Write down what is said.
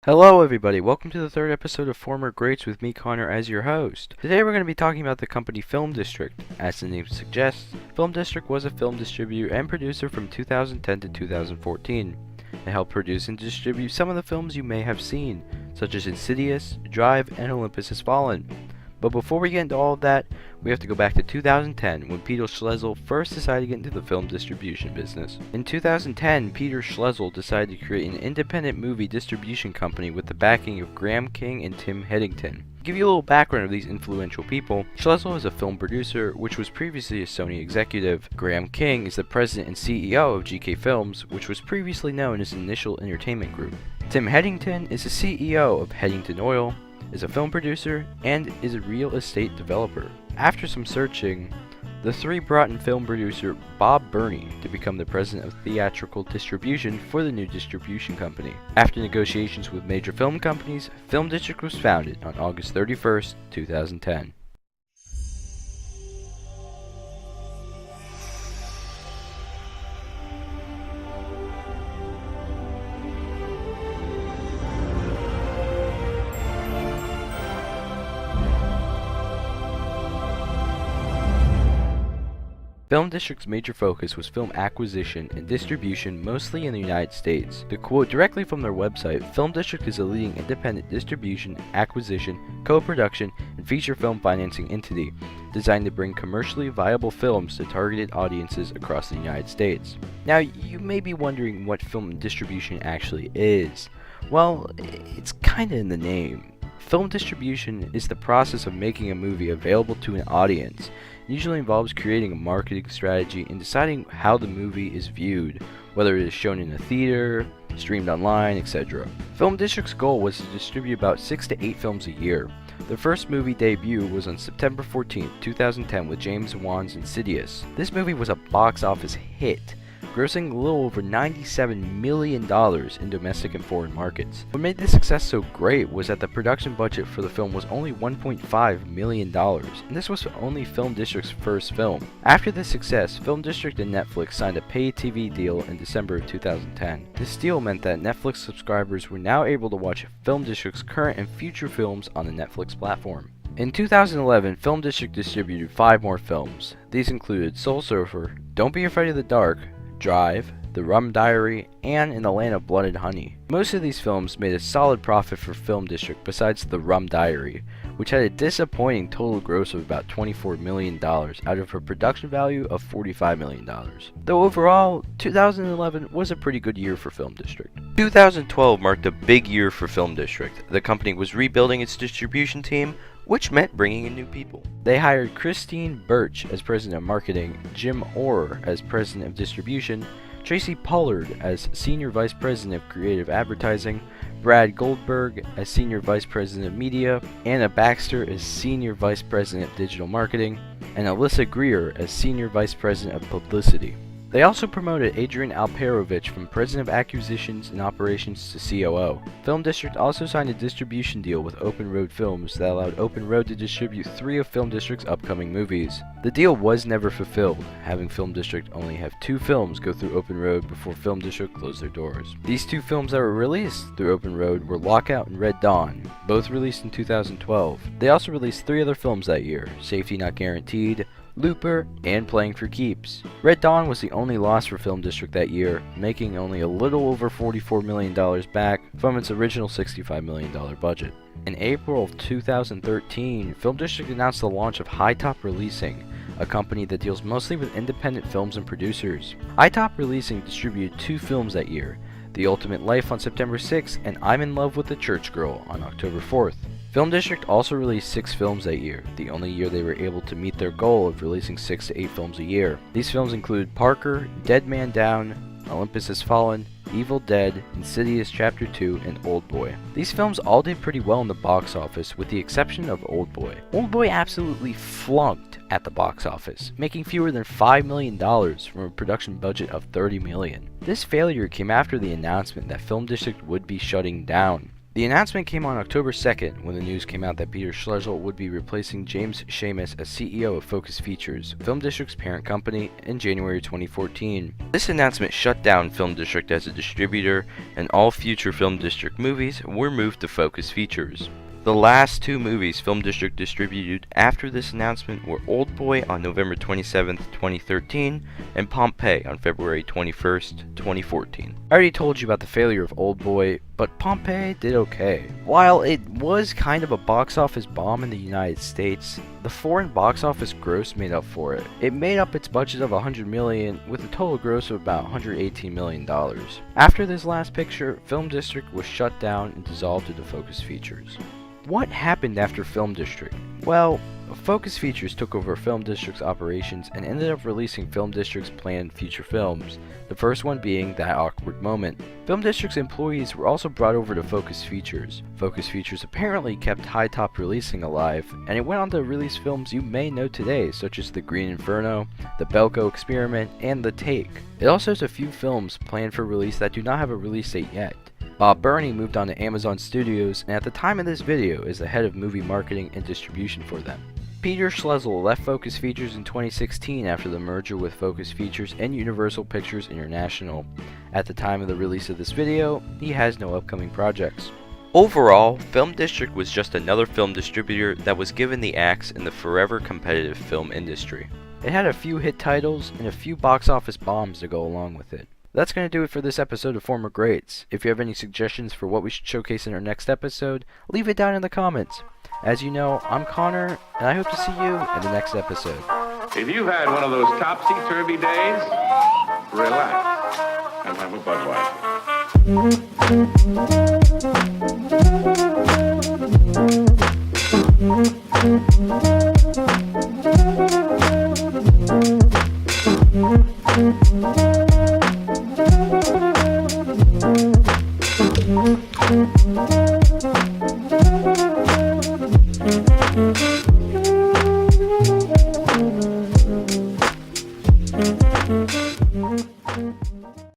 Hello everybody, welcome to the third episode of Former Greats with me, Connor, as your host. Today we're going to be talking about the company FilmDistrict. As the name suggests, FilmDistrict was a film distributor and producer from 2010 to 2014. It helped produce and distribute some of the films you may have seen, such as Insidious, Drive, and Olympus Has Fallen. But before we get into all of that, we have to go back to 2010 when Peter Schlesel first decided to get into the film distribution business. In 2010, Peter Schlesel decided to create an independent movie distribution company with the backing of Graham King and Tim Headington. To give you a little background of these influential people, Schlesel is a film producer, which was previously a Sony executive. Graham King is the president and CEO of GK Films, which was previously known as Initial Entertainment Group. Tim Headington is the CEO of Headington Oil, is a film producer, and is a real estate developer. After some searching, the three brought in film producer Bob Burney to become the president of theatrical distribution for the new distribution company. After negotiations with major film companies, FilmDistrict was founded on August 31st, 2010. FilmDistrict's major focus was film acquisition and distribution, mostly in the United States. To quote directly from their website, FilmDistrict is a leading independent distribution, acquisition, co-production, and feature film financing entity designed to bring commercially viable films to targeted audiences across the United States. Now, you may be wondering what film distribution actually is. Well, it's kinda in the name. Film distribution is the process of making a movie available to an audience. It usually involves creating a marketing strategy and deciding how the movie is viewed, whether it is shown in a theater, streamed online, etc. FilmDistrict's goal was to distribute about 6 to 8 films a year. Their first movie debut was on September 14, 2010 with James Wan's Insidious. This movie was a box office hit, grossing a little over $97 million in domestic and foreign markets. What made this success so great was that the production budget for the film was only $1.5 million, and this was only FilmDistrict's first film. After this success, FilmDistrict and Netflix signed a pay TV deal in December of 2010. This deal meant that Netflix subscribers were now able to watch FilmDistrict's current and future films on the Netflix platform. In 2011, FilmDistrict distributed 5 more films. These included Soul Surfer, Don't Be Afraid of the Dark, Drive, The Rum Diary, and In the Land of Blood and Honey. Most of these films made a solid profit for FilmDistrict besides The Rum Diary, which had a disappointing total gross of about $24 million out of a production value of $45 million. Though overall, 2011 was a pretty good year for FilmDistrict. 2012 marked a big year for FilmDistrict. The company was rebuilding its distribution team, which meant bringing in new people. They hired Christine Birch as president of marketing, Jim Orr as president of distribution, Tracy Pollard as senior vice president of creative advertising, Brad Goldberg as senior vice president of media, Anna Baxter as senior vice president of digital marketing, and Alyssa Greer as senior vice president of publicity. They also promoted Adrian Alperovich from President of Acquisitions and Operations to COO. FilmDistrict also signed a distribution deal with Open Road Films that allowed Open Road to distribute 3 of FilmDistrict's upcoming movies. The deal was never fulfilled, having FilmDistrict only have 2 films go through Open Road before FilmDistrict closed their doors. These 2 films that were released through Open Road were Lockout and Red Dawn, both released in 2012. They also released 3 other films that year, Safety Not Guaranteed, Looper, and Playing for Keeps. Red Dawn was the only loss for FilmDistrict that year, making only a little over $44 million back from its original $65 million budget. In April of 2013, FilmDistrict announced the launch of High Top Releasing, a company that deals mostly with independent films and producers. High Top Releasing distributed 2 films that year, The Ultimate Life on September 6th and I'm in Love with the Church Girl on October 4th. FilmDistrict also released 6 films that year, the only year they were able to meet their goal of releasing 6 to 8 films a year. These films include Parker, Dead Man Down, Olympus Has Fallen, Evil Dead, Insidious Chapter 2, and Oldboy. These films all did pretty well in the box office, with the exception of Oldboy. Oldboy absolutely flunked at the box office, making fewer than $5 million from a production budget of $30 million. This failure came after the announcement that FilmDistrict would be shutting down. The announcement came on October 2nd when the news came out that Peter Schlegel would be replacing James Schamus as CEO of Focus Features, FilmDistrict's parent company, in January 2014. This announcement shut down FilmDistrict as a distributor, and all future FilmDistrict movies were moved to Focus Features. The last two movies FilmDistrict distributed after this announcement were Oldboy on November 27, 2013, and Pompeii on February 21, 2014. I already told you about the failure of Oldboy, but Pompeii did okay. While it was kind of a box office bomb in the United States, the foreign box office gross made up for it. It made up its budget of $100 million with a total gross of about $118 million. After this last picture, FilmDistrict was shut down and dissolved into Focus Features. What happened after FilmDistrict? Well, Focus Features took over FilmDistrict's operations and ended up releasing FilmDistrict's planned future films, the first one being That Awkward Moment. FilmDistrict's employees were also brought over to Focus Features. Focus Features apparently kept High Top Releasing alive, and it went on to release films you may know today, such as The Green Inferno, The Belko Experiment, and The Take. It also has a few films planned for release that do not have a release date yet. Bob Burney moved on to Amazon Studios, and at the time of this video is the head of movie marketing and distribution for them. Peter Schlegel left Focus Features in 2016 after the merger with Focus Features and Universal Pictures International. At the time of the release of this video, he has no upcoming projects. Overall, FilmDistrict was just another film distributor that was given the axe in the forever competitive film industry. It had a few hit titles and a few box office bombs to go along with it. That's going to do it for this episode of Former Greats. If you have any suggestions for what we should showcase in our next episode, leave it down in the comments. As you know, I'm Connor, and I hope to see you in the next episode. If you've had one of those topsy-turvy days, relax and have a Budweiser.